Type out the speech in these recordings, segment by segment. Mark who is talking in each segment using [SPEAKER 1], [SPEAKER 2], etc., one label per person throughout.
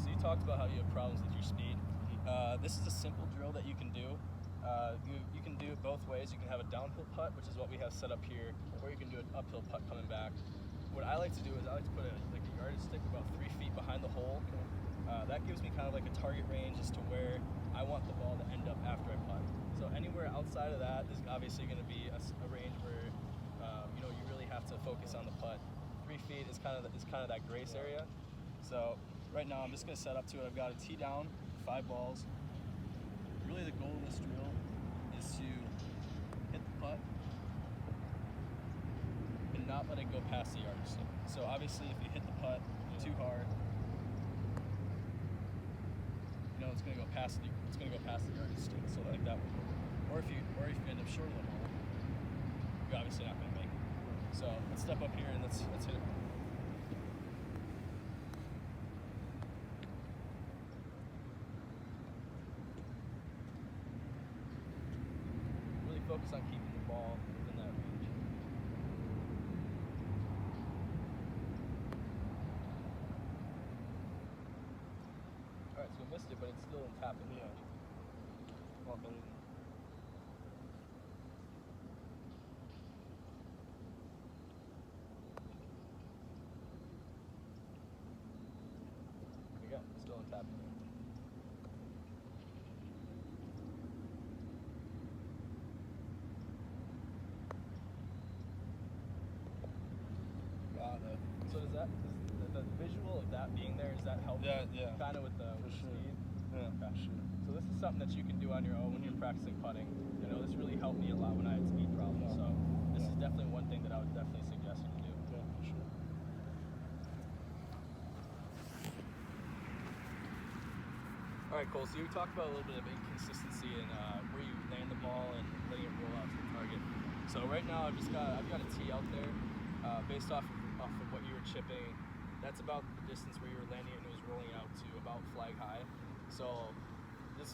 [SPEAKER 1] So you talked about how you have problems with your speed. This is a simple drill that you can do. You can do it both ways. You can have a downhill putt, which is what we have set up here, or you can do an uphill putt coming back. What I like to do is I like to put a yardage stick about 3 feet behind the hole. That gives me kind of like a target range as to where I want the ball to end up after I putt. So anywhere outside of that is obviously going to be a range where you really have to focus on the putt. 3 feet is kind of that grace area. So right now I'm just going to set up to it. I've got a tee down, 5 balls. Really the goal of this drill is to hit the putt and not let it go past the yardage stick. So obviously if you hit the putt too hard, it's going to go past the yardage stick. So like that would, or if you end up short of the hole, you're obviously not going to make it. So let's step up here and let's hit it. Really focus on keeping the ball within that range. Alright, so we missed it, but it's still in tapping.
[SPEAKER 2] Yeah. Well, but
[SPEAKER 1] Again, still in tapping. So does that, the visual of that being there, does that help?
[SPEAKER 2] Yeah.
[SPEAKER 1] Kind of with the
[SPEAKER 2] sure.
[SPEAKER 1] speed?
[SPEAKER 2] Yeah,
[SPEAKER 1] Okay.
[SPEAKER 2] sure.
[SPEAKER 1] So this is something that you can do on your own when you're practicing putting. This really helped me a lot when I had speed problems. So this is definitely one thing that I would definitely suggest you to do.
[SPEAKER 2] Yeah, for sure.
[SPEAKER 1] All right, Cole. So you talked about a little bit of inconsistency in where you land the ball and letting it roll out to the target. So right now I've got a tee out there based off of what you were chipping. That's about the distance where you were landing it and it was rolling out to about flag high. So let's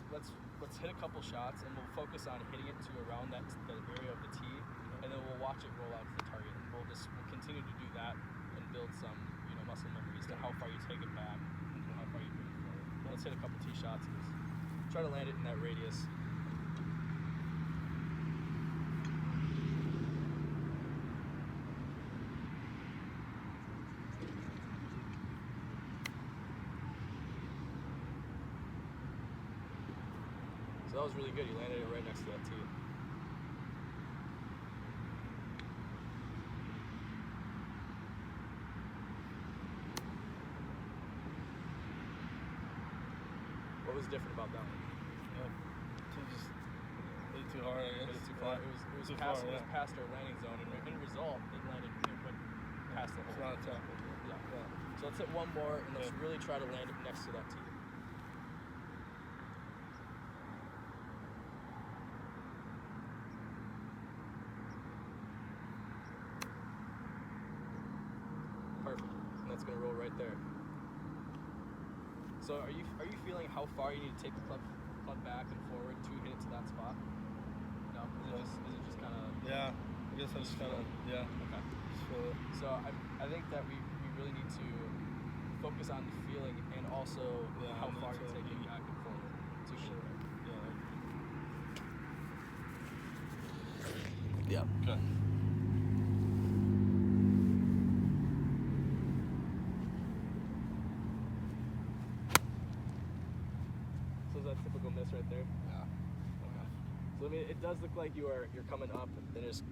[SPEAKER 1] hit a couple shots and we'll focus on hitting it to around the area of the tee, and then we'll watch it roll out to the target. And we'll continue to do that and build some muscle memories to how far you take it back and how far you bring it forward. Let's hit a couple tee shots and just try to land it in that radius. So that was really good. You landed it right next to that tee. What was different about that one?
[SPEAKER 2] Just hit it too hard, I guess.
[SPEAKER 1] Hit it too far.
[SPEAKER 2] Yeah.
[SPEAKER 1] It was
[SPEAKER 2] Too
[SPEAKER 1] past
[SPEAKER 2] far,
[SPEAKER 1] it was past our landing zone, and in result, it landed past the
[SPEAKER 2] It's
[SPEAKER 1] hole.
[SPEAKER 2] not a tackle.
[SPEAKER 1] Yeah. So let's hit one more, and let's really try to land it next to that tee. Perfect. And that's gonna roll right there. So are you feeling how far you need to take the club back and forward to hit it to that spot? No? Is it just kind of...
[SPEAKER 2] Yeah, I guess I just kind of,
[SPEAKER 1] Okay.
[SPEAKER 2] just feel it.
[SPEAKER 1] So I think that we really need to focus on the feeling and also how far you're taking back and forward to hit it right.
[SPEAKER 2] Yeah.
[SPEAKER 1] Yeah.
[SPEAKER 2] Okay.
[SPEAKER 1] So is that typical miss right there?
[SPEAKER 2] Yeah.
[SPEAKER 1] Okay. So I mean, it does look like you're coming up, and there's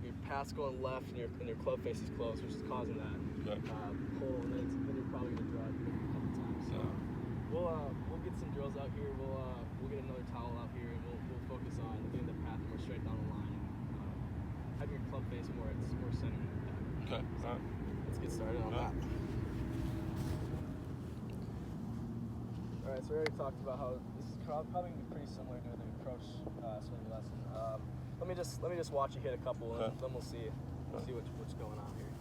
[SPEAKER 1] your path's going left, and your club face is closed, which is causing that hole, and then you're probably gonna draw it a couple times. So we'll get some drills out here. We'll get another towel out here, and we'll focus on getting the path more straight down the line, and have your club face more centered in your back.
[SPEAKER 2] Okay. All right.
[SPEAKER 1] Let's get started on that. All right, so we already talked about how this is probably going to be pretty similar to the approach swing lesson. Let me just watch you hit a couple, and then we'll see what's going on here.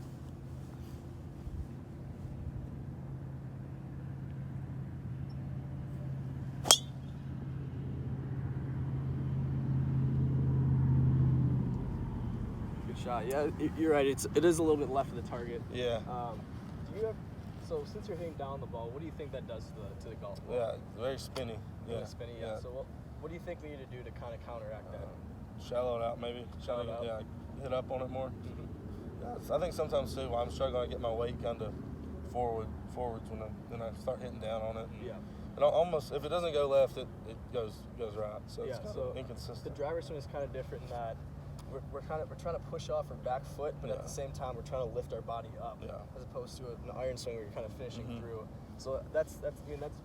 [SPEAKER 1] Good shot. Yeah, you're right. It is a little bit left of the target.
[SPEAKER 2] Yeah.
[SPEAKER 1] Do you So since you're hitting down the ball, what do you think that does to the golf ball?
[SPEAKER 2] Yeah, it's very spinny. Yeah.
[SPEAKER 1] Really spinny. Yeah. So what do you think we need to do to kind of counteract that?
[SPEAKER 2] Shallow it out, maybe.
[SPEAKER 1] Shallow it out?
[SPEAKER 2] Yeah, hit up on it more.
[SPEAKER 1] Mm-hmm.
[SPEAKER 2] Yeah, I think sometimes too, while I'm struggling, I get my weight kind of forwards when I start hitting down on it. And,
[SPEAKER 1] Yeah.
[SPEAKER 2] And almost, if it doesn't go left, it goes right. So it's kind of
[SPEAKER 1] The
[SPEAKER 2] inconsistent.
[SPEAKER 1] driver swing is kind of different in that we're trying to push off our back foot, but at the same time we're trying to lift our body up, as opposed to an iron swing where you're kind of finishing through. So that's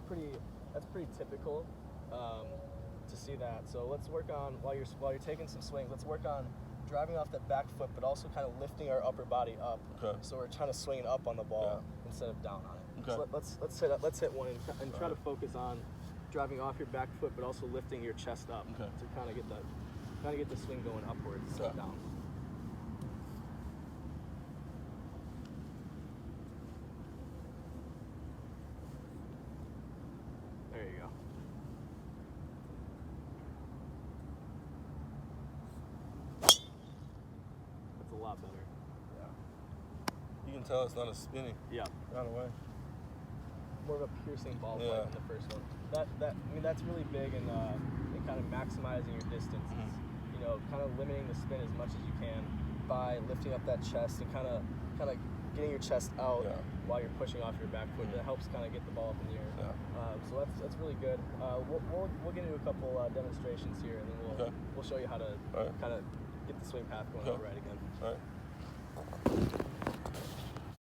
[SPEAKER 1] pretty typical to see that. So let's work on while you're taking some swings. Let's work on driving off that back foot, but also kind of lifting our upper body up.
[SPEAKER 2] Okay.
[SPEAKER 1] So we're trying to swing up on the ball instead of down on it.
[SPEAKER 2] Okay.
[SPEAKER 1] So let's hit one and try to focus on driving off your back foot, but also lifting your chest up to kind of get the swing going upwards instead of down. There you go. That's a lot better.
[SPEAKER 2] You can tell it's not as spinny
[SPEAKER 1] Yeah.
[SPEAKER 2] right away.
[SPEAKER 1] More of a piercing ball flight
[SPEAKER 2] Yeah.
[SPEAKER 1] than the first one. That's really big in kind of maximizing your distance. You know, kind of limiting the spin as much as you can by lifting up that chest and kind of getting your chest out while you're pushing off your back foot. That helps kind of get the ball up in the air. So that's really good. We'll get into a couple demonstrations here, and then we'll show you how to kind of get the swing path going all right again.
[SPEAKER 2] All right.